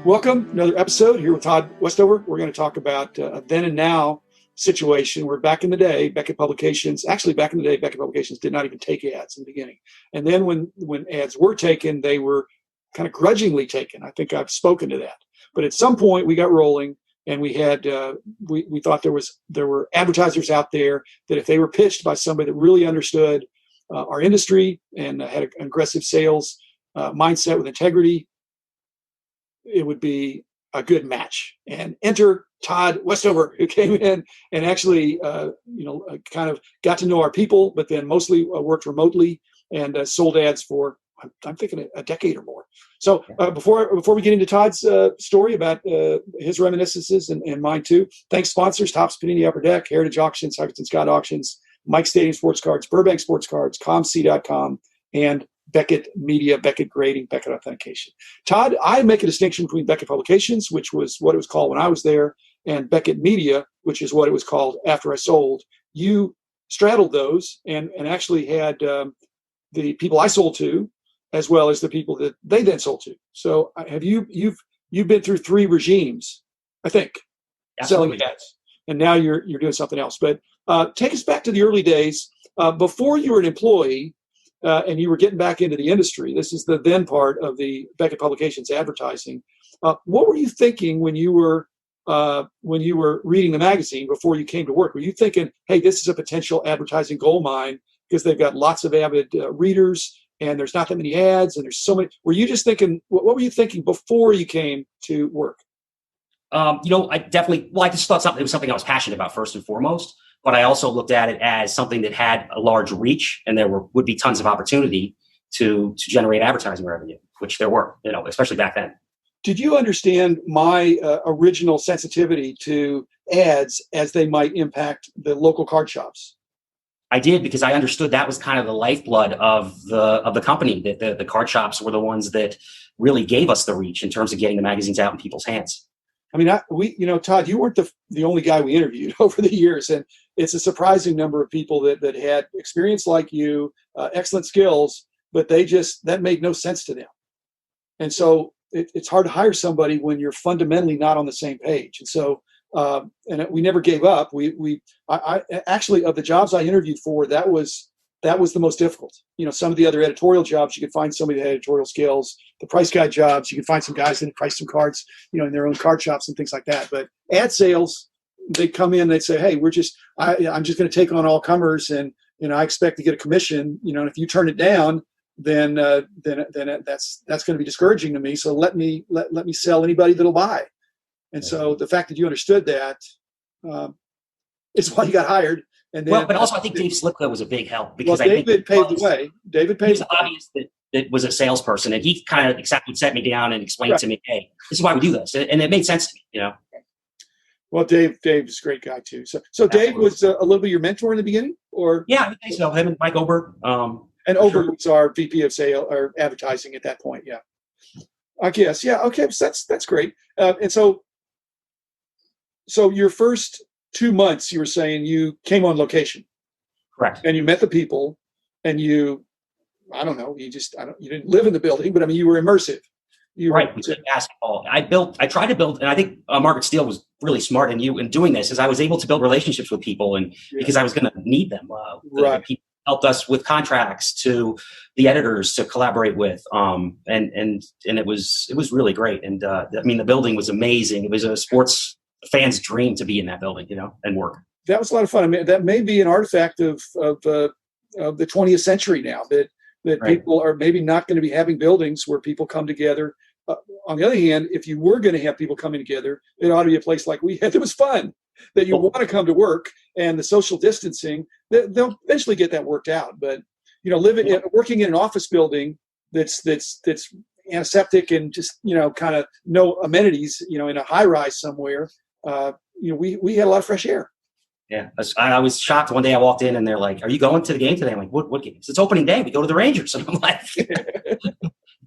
Welcome, another episode here with Todd Westover. We're going to talk about a then and now situation where back in the day, Beckett Publications did not even take ads in the beginning. And then when ads were taken, they were kind of grudgingly taken. I think I've spoken to that. But at some point we got rolling and we had, we thought there were advertisers out there that if they were pitched by somebody that really understood our industry and had an aggressive sales mindset with integrity, it would be a good match. And enter Todd Westover, who came in and actually, kind of got to know our people, but then mostly worked remotely and sold ads for, I'm thinking, a decade or more. So before we get into Todd's story about his reminiscences and mine too, thanks sponsors: Topps Panini Upper Deck, Heritage Auctions, Huggins Scott Auctions, Mike Stadium Sports Cards, Burbank Sports Cards, ComC.com, and Beckett Media, Beckett Grading, Beckett Authentication. Todd, I make a distinction between Beckett Publications, which was what it was called when I was there, and Beckett Media, which is what it was called after I sold. You straddled those and actually had the people I sold to, as well as the people that they then sold to. So have you've been through three regimes, I think, Absolutely. selling ads, and now you're doing something else. But take us back to the early days before you were an employee. And you were getting back into the industry. This is the then part of the Beckett Publications advertising. What were you thinking when you were reading the magazine before you came to work? Were you thinking, hey, this is a potential advertising gold mine because they've got lots of avid readers and there's not that many ads and there's so many? Were you just thinking, what were you thinking before you came to work? I just thought it was something I was passionate about first and foremost. But I also looked at it as something that had a large reach, and there would be tons of opportunity to generate advertising revenue, which there were, especially back then. Did you understand my original sensitivity to ads as they might impact the local card shops? I did, because I understood that was kind of the lifeblood of the company. That the card shops were the ones that really gave us the reach in terms of getting the magazines out in people's hands. I mean, Todd, you weren't the only guy we interviewed over the years, and it's a surprising number of people that had experience like you, excellent skills, but that made no sense to them. And so it's hard to hire somebody when you're fundamentally not on the same page. And so, we never gave up. I actually, of the jobs I interviewed for, that was the most difficult. Some of the other editorial jobs, you could find somebody that had editorial skills. The price guide jobs, you could find some guys that price some cards, in their own card shops and things like that. But ad sales, they'd come in, they'd say, hey, I'm just going to take on all comers, and I expect to get a commission. And if you turn it down, then that's going to be discouraging to me. So let me sell anybody that'll buy. And so the fact that you understood that is why you got hired. And then, but also I think Dave Slipka was a big help, because David paved the way. David paved the way. Obvious that was a salesperson, and he kind of would set me down and explain to me, hey, this is why we do this, and it made sense to me, Well, Dave's a great guy too. So Dave was a little bit your mentor in the beginning, or? Yeah, I think so. Him and Mike Ober. And Ober was our VP of sales or advertising at that point. Yeah, I guess. Yeah. Okay. So that's great. And so your first 2 months, you were saying you came on location. Correct. And you met the people, and you didn't live in the building, but I mean, you were immersive. Right. We played basketball. I tried to build, and I think Margaret Steele was really smart in doing this, as I was able to build relationships with people, and because I was going to need them. The people helped us with contracts, to the editors to collaborate with, and it was really great. And the building was amazing. It was a sports fan's dream to be in that building, and work. That was a lot of fun. I mean, that may be an artifact of the 20th century now, that right. People are maybe not going to be having buildings where people come together. On the other hand, if you were going to have people coming together, it ought to be a place like we had that was fun, that you want to come to work, and the social distancing, they'll eventually get that worked out. But, working in an office building that's antiseptic and just, kind of no amenities, in a high rise somewhere, we had a lot of fresh air. Yeah, I was shocked. One day I walked in and they're like, "Are you going to the game today?" I'm like, "What game?" It's opening day. We go to the Rangers. And I'm like,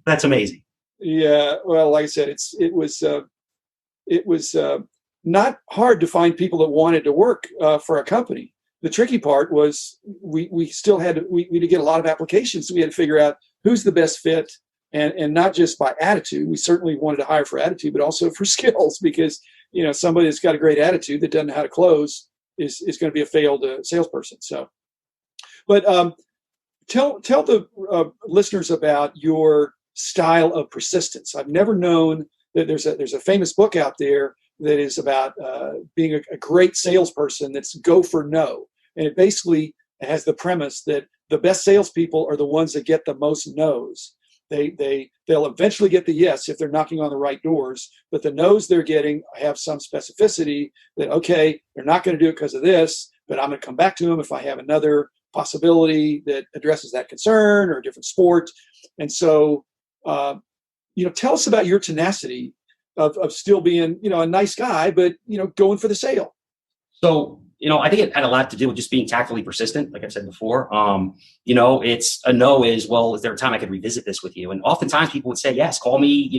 "That's amazing." Yeah, well, like I said, it was not hard to find people that wanted to work for a company. The tricky part was we still had to get a lot of applications. So we had to figure out who's the best fit and not just by attitude. We certainly wanted to hire for attitude, but also for skills, because somebody that's got a great attitude that doesn't know how to close is going to be a failed salesperson. So, but tell the listeners about your style of persistence. I've never known that there's a famous book out there that is about being a great salesperson. That's Go for No, and it basically has the premise that the best salespeople are the ones that get the most no's. They'll eventually get the yes if they're knocking on the right doors, but the no's they're getting have some specificity that, okay, they're not going to do it because of this, but I'm going to come back to them if I have another possibility that addresses that concern or a different sport. And so, tell us about your tenacity of still being, a nice guy, but, going for the sale. So, I think it had a lot to do with just being tactfully persistent. Like I've said before, it's a no is, well, is there a time I could revisit this with you? And oftentimes people would say, yes, call me,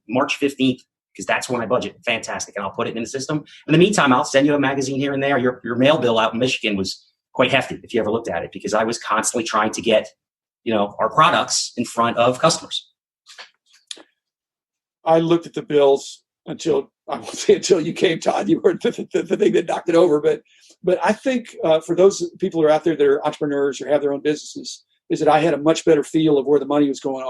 March 15th, because that's when I budget. Fantastic. And I'll put it in the system. In the meantime, I'll send you a magazine here and there. Your mail bill out in Michigan was quite hefty, if you ever looked at it, because I was constantly trying to get, our products in front of customers. I looked at the bills until you came, Todd. You were the thing that knocked it over. But I think for those people who are out there that are entrepreneurs or have their own businesses, is that I had a much better feel of where the money was going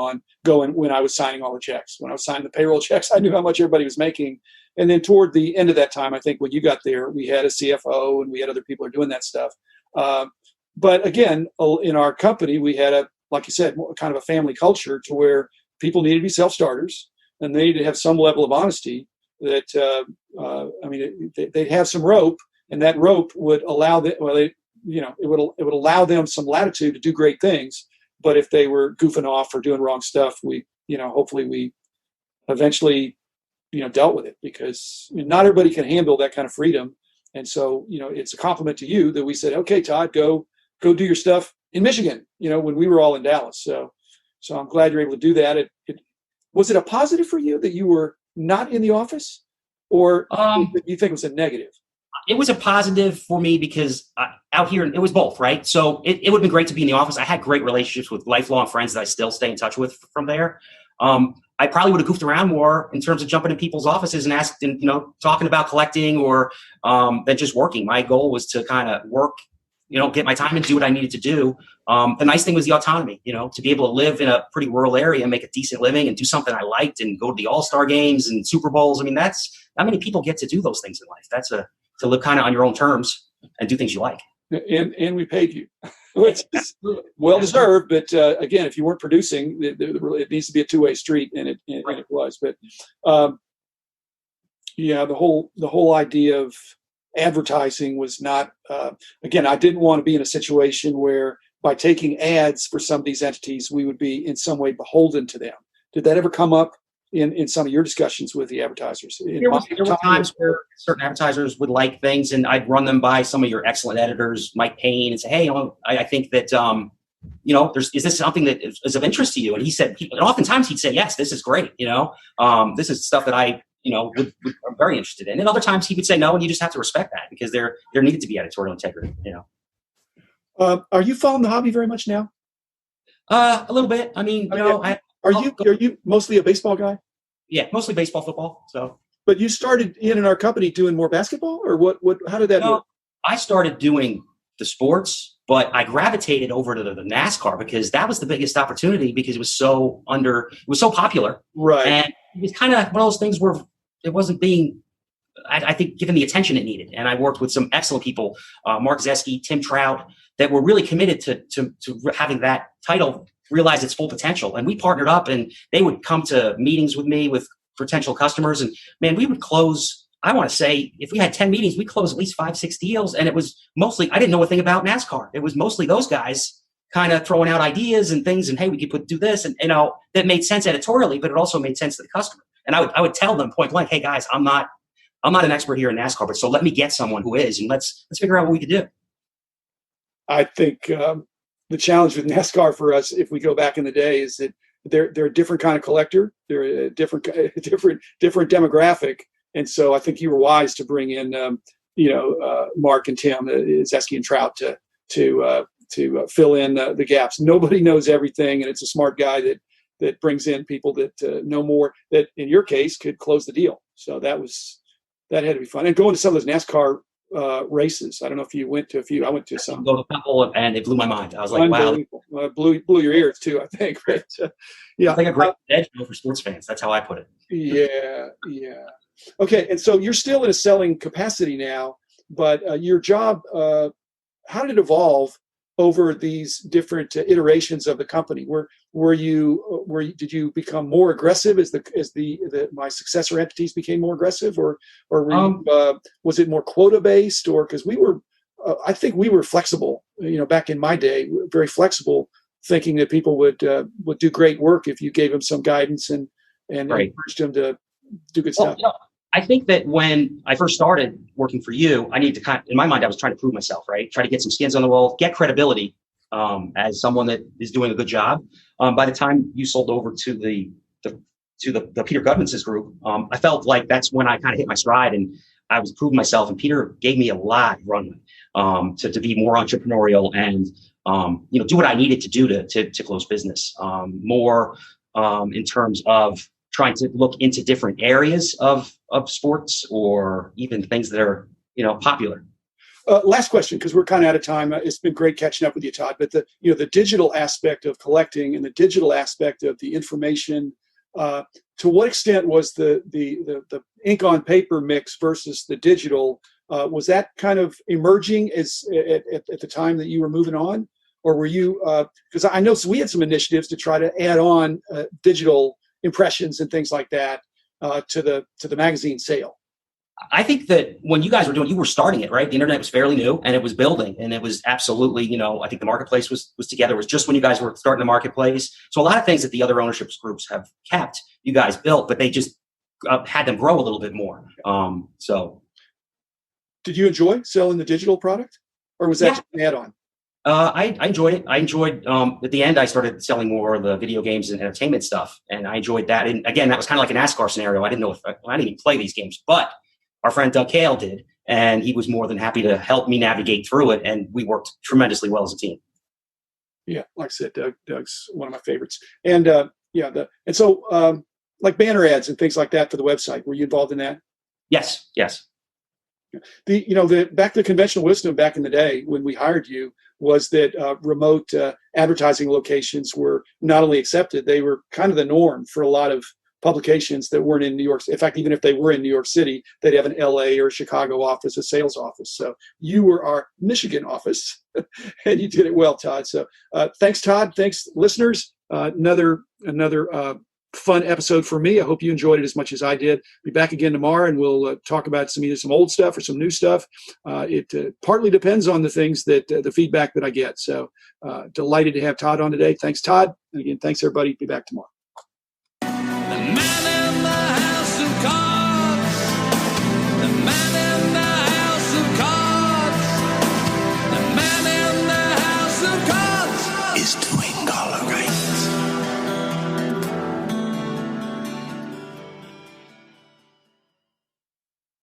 when I was signing all the checks. When I was signing the payroll checks, I knew how much everybody was making. And then toward the end of that time, I think when you got there, we had a CFO and we had other people who are doing that stuff. But again, in our company, we had like you said, kind of a family culture to where people needed to be self-starters and they needed to have some level of honesty. That they'd have some rope, and that rope would allow them. It would allow them some latitude to do great things. But if they were goofing off or doing wrong stuff, hopefully we eventually, dealt with it, because not everybody can handle that kind of freedom. And so, it's a compliment to you that we said, okay, Todd, go do your stuff in Michigan. When we were all in Dallas. So I'm glad you're able to do that. Was it a positive for you that you were not in the office, or do you think it was a negative? It was a positive for me because out here, it was both, right? So it would have been great to be in the office. I had great relationships with lifelong friends that I still stay in touch with from there. I probably would have goofed around more in terms of jumping in people's offices and asking, talking about collecting or than just working. My goal was to kind of work, get my time and do what I needed to do. The nice thing was the autonomy, to be able to live in a pretty rural area and make a decent living and do something I liked and go to the All-Star games and Super Bowls. I mean, that's not many people get to do those things in life. That's to live kind of on your own terms and do things you like. And we paid you, which is well deserved. But again, if you weren't producing, it needs to be a two-way street, and it was. But the whole idea of advertising was not. Again, I didn't want to be in a situation where by taking ads for some of these entities, we would be in some way beholden to them. Did that ever come up in some of your discussions with the advertisers? There were times where certain advertisers would like things, and I'd run them by some of your excellent editors, Mike Payne, and say, hey, I think that, is this something that is of interest to you? And he said, and oftentimes he'd say, yes, this is great. This is stuff that I, I'm very interested in. And other times he would say no, and you just have to respect that because there needed to be editorial integrity, Are you following the hobby very much now? A little bit. I mean, are you mostly a baseball guy? Yeah, mostly baseball, football. So, but you started in our company doing more basketball, or what? How did that work? I started doing the sports, but I gravitated over to the NASCAR because that was the biggest opportunity because it was so popular, right? And it was kind of one of those things where it wasn't being, I think, given the attention it needed. And I worked with some excellent people, Mark Zesky, Tim Trout, that were really committed to having that title realize its full potential. And we partnered up, and they would come to meetings with me with potential customers. And man, we would close, I want to say, if we had 10 meetings, we closed at least 5-6 deals. And it was mostly, I didn't know a thing about NASCAR. It was mostly those guys kind of throwing out ideas and things. And hey, we could do this. And, that made sense editorially, but it also made sense to the customer. And I would tell them point blank, hey guys, I'm not an expert here in NASCAR, but so let me get someone who is, and let's figure out what we could do. I think the challenge with NASCAR for us, if we go back in the day, is that they're a different kind of collector. They're a different demographic, and so I think you were wise to bring in, Mark and Tim, Zesky and Trout to fill in the gaps. Nobody knows everything, and it's a smart guy that brings in people that know more, that in your case could close the deal. So that had to be fun. And going to some of those NASCAR races. I don't know if you went to a few. I went to some. Go to a couple, and it blew my mind. I was like, wow. Blew your ears too, I think. But, yeah. It's like a great edge for sports fans. That's how I put it. Yeah. Okay. And so you're still in a selling capacity now, but your job, how did it evolve over these different iterations of the company? Did you become more aggressive as my successor entities became more aggressive, or was it more quota based, or because I think we were flexible, back in my day, very flexible, thinking that people would do great work if you gave them some guidance and encouraged them to do good stuff. I think that when I first started working for you, I needed to in my mind, I was trying to prove myself, right? Try to get some skins on the wall, get credibility as someone that is doing a good job. By the time you sold over to the Peter Gudmans' group, I felt like that's when I kind of hit my stride and I was proving myself. And Peter gave me a lot of runway to be more entrepreneurial and do what I needed to do to close business. More in terms of trying to look into different areas of sports or even things that are, popular. Last question, because we're kind of out of time. It's been great catching up with you, Todd. But the digital aspect of collecting and the digital aspect of the information, to what extent was the ink on paper mix versus the digital? Was that kind of emerging at the time that you were moving on, or were you? Because I know we had some initiatives to try to add on digital impressions and things like that to the magazine sale. I think that when you guys were you were starting it, right? The internet was fairly new and it was building, and it was absolutely, I think the marketplace was together. It was just when you guys were starting the marketplace. So a lot of things that the other ownership groups have kept, you guys built, but they just had them grow a little bit more. So did you enjoy selling the digital product, or was that just an add-on? I enjoyed it. I enjoyed, at the end, I started selling more of the video games and entertainment stuff. And I enjoyed that. And again, that was kind of like a NASCAR scenario. I didn't even play these games, but our friend Doug Hale did. And he was more than happy to help me navigate through it. And we worked tremendously well as a team. Yeah. Like I said, Doug's one of my favorites. And so like banner ads and things like that for the website, were you involved in that? Yes. Back to conventional wisdom back in the day when we hired you was that remote advertising locations were not only accepted, they were kind of the norm for a lot of publications that weren't in New York. In fact, even if they were in New York City, they'd have an LA or Chicago office, a sales office. So you were our Michigan office and you did it well, Todd. So thanks, Todd. Thanks, listeners. Another fun episode for me. I hope you enjoyed it as much as I did. Be back again tomorrow, and we'll talk about either some old stuff or some new stuff. It partly depends on the things that the feedback that I get. So delighted to have Todd on today. Thanks, Todd. And again, thanks everybody. Be back tomorrow.